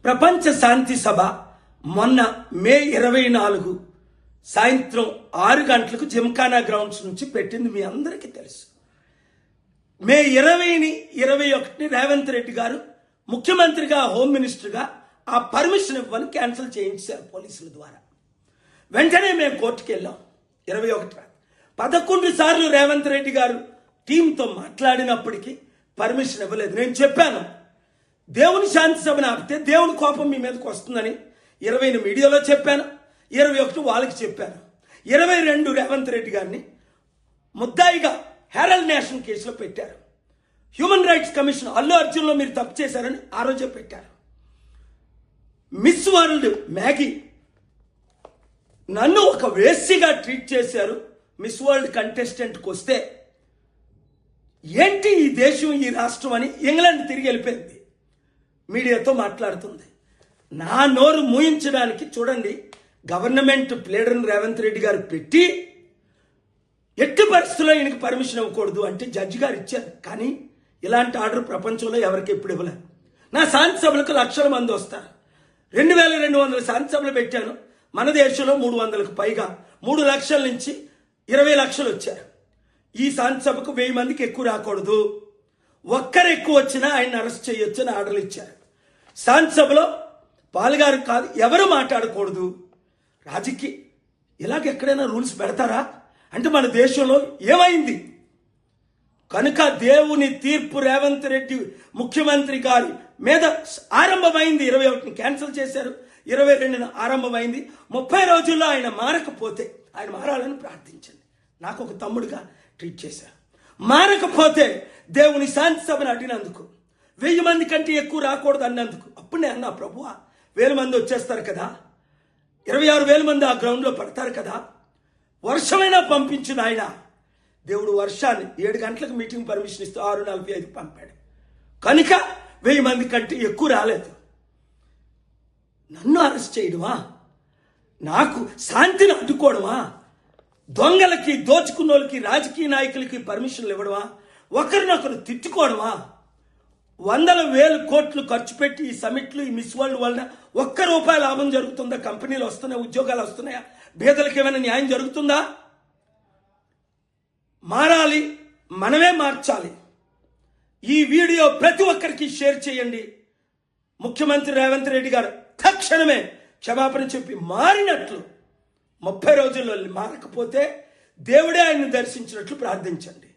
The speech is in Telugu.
ప్రపంచ శాంతి సభ మొన్న మే 24 సాయంత్రం 6 గంటలకు జిమ్ఖానా గ్రౌండ్స్ నుంచి పెట్టింది మీ అందరికీ తెలుసు. మే 20ని 21ని రేవంత్ రెడ్డి గారు ముఖ్యమంత్రిగా హోమ్ మినిస్టర్గా ఆ పర్మిషన్ ఇవ్వని క్యాన్సిల్ చేయించారు పోలీసుల ద్వారా. వెంటనే మేము కోర్టుకు వెళ్ళాం. 21 11 సార్లు రేవంత్ రెడ్డి గారు టీంతో మాట్లాడినప్పటికీ పర్మిషన్ ఇవ్వలేదు. నేను చెప్పాను, దేవుని శాంతి సభను ఆపితే దేవుని కోపం మీ మీదకి వస్తుందని 20ని మీడియాలో చెప్పాను, 21 వాళ్ళకి చెప్పాను. 22 రేవంత్ రెడ్డి గారిని ముద్దాయిగా హెరాల్డ్ నేషన్ కేసులో పెట్టారు. హ్యూమన్ రైట్స్ కమిషన్ అల్లు అర్జున్లో మీరు తప్పు చేశారని ఆ రోజే పెట్టారు. మిస్ వరల్డ్ మ్యాగీ నన్ను ఒక వేశ్యగా ట్రీట్ చేశారు. మిస్ వరల్డ్ కంటెస్టెంట్కి వస్తే ఏంటి ఈ దేశం ఈ రాష్ట్రం అని ఇంగ్లాండ్ తిరిగి వెళ్ళిపోయింది. మీడియాతో మాట్లాడుతుంది. నా నోరు మూయించడానికి చూడండి, గవర్నమెంట్ ప్లేడర్ని రేవంత్ రెడ్డి గారు పెట్టి ఎట్టి పరిస్థితుల్లో ఈయనకి పర్మిషన్ ఇవ్వకూడదు అంటే జడ్జి గారు ఇచ్చారు. కానీ ఇలాంటి ఆర్డర్ ప్రపంచంలో ఎవరికి ఎప్పుడు ఇవ్వలేదు. నా శాంతి సభలకు లక్షల మంది వస్తారు. 2200 శాంతి సభలు పెట్టాను. మన దేశంలో 300కు పైగా 3 లక్షల నుంచి 20 లక్షలు వచ్చారు. ఈ శాంతి సభకు 1000 మందికి ఎక్కువ రాకూడదు, ఒక్కరు ఎక్కువ వచ్చినా ఆయన అరెస్ట్ చేయొచ్చు అని ఆర్డర్లు ఇచ్చారు. శాంతి సభలో పాల్గారు కాదు ఎవరు మాట్లాడకూడదు. రాజకీయ ఇలాగ ఎక్కడైనా రూల్స్ పెడతారా అంటే మన దేశంలో ఏమైంది? కనుక దేవుని తీర్పు రేవంత్ రెడ్డి ముఖ్యమంత్రి గారి మీద ఆరంభమైంది. 21ని క్యాన్సిల్ చేశారు, 22ని ఆరంభమైంది. 30 రోజుల్లో ఆయన మారకపోతే, ఆయన మారాలని ప్రార్థించండి. నాకు ఒక తమ్ముడుగా ట్రీట్ చేశారు. మారకపోతే దేవుని శాంతి సభను అడిగినందుకు 1000 మంది కంటే ఎక్కువ రాకూడదు అన్నందుకు అప్పుడు నేను అన్నా, ప్రభువా 1000 మంది వచ్చేస్తారు కదా, 26,000 మంది ఆ గ్రౌండ్లో పడతారు కదా, వర్షమైనా పంపించిన ఆయన. దేవుడు వర్షాన్ని 7 గంటలకు మీటింగ్ పర్మిషన్ ఇస్తూ 6:45కి పంపాడు. కనుక 1000 మంది కంటే ఎక్కువ రాలేదు. నన్ను అరెస్ట్ చేయడమా, నాకు శాంతిని అడ్డుకోవడమా, దొంగలకి దోచుకున్నోళ్ళకి రాజకీయ నాయకులకి పర్మిషన్లు ఇవ్వడమా, ఒకరినొకరు తిట్టుకోవడమా? 100,000 కోట్లు ఖర్చు పెట్టి ఈ సమిట్లు ఈ మిస్ వరల్డ్ వలన ₹1 లాభం జరుగుతుందా? కంపెనీలు వస్తున్నాయా? ఉద్యోగాలు వస్తున్నాయా? పేదలకు ఏమైనా న్యాయం జరుగుతుందా? మారాలి, మనమే మార్చాలి. ఈ వీడియో ప్రతి ఒక్కరికి షేర్ చేయండి. ముఖ్యమంత్రి రేవంత్ రెడ్డి గారు తక్షణమే క్షమాపణ చెప్పి మారినట్లు, 30 రోజుల్లో మారకపోతే దేవుడే ఆయన్ని దర్శించినట్లు ప్రార్థించండి.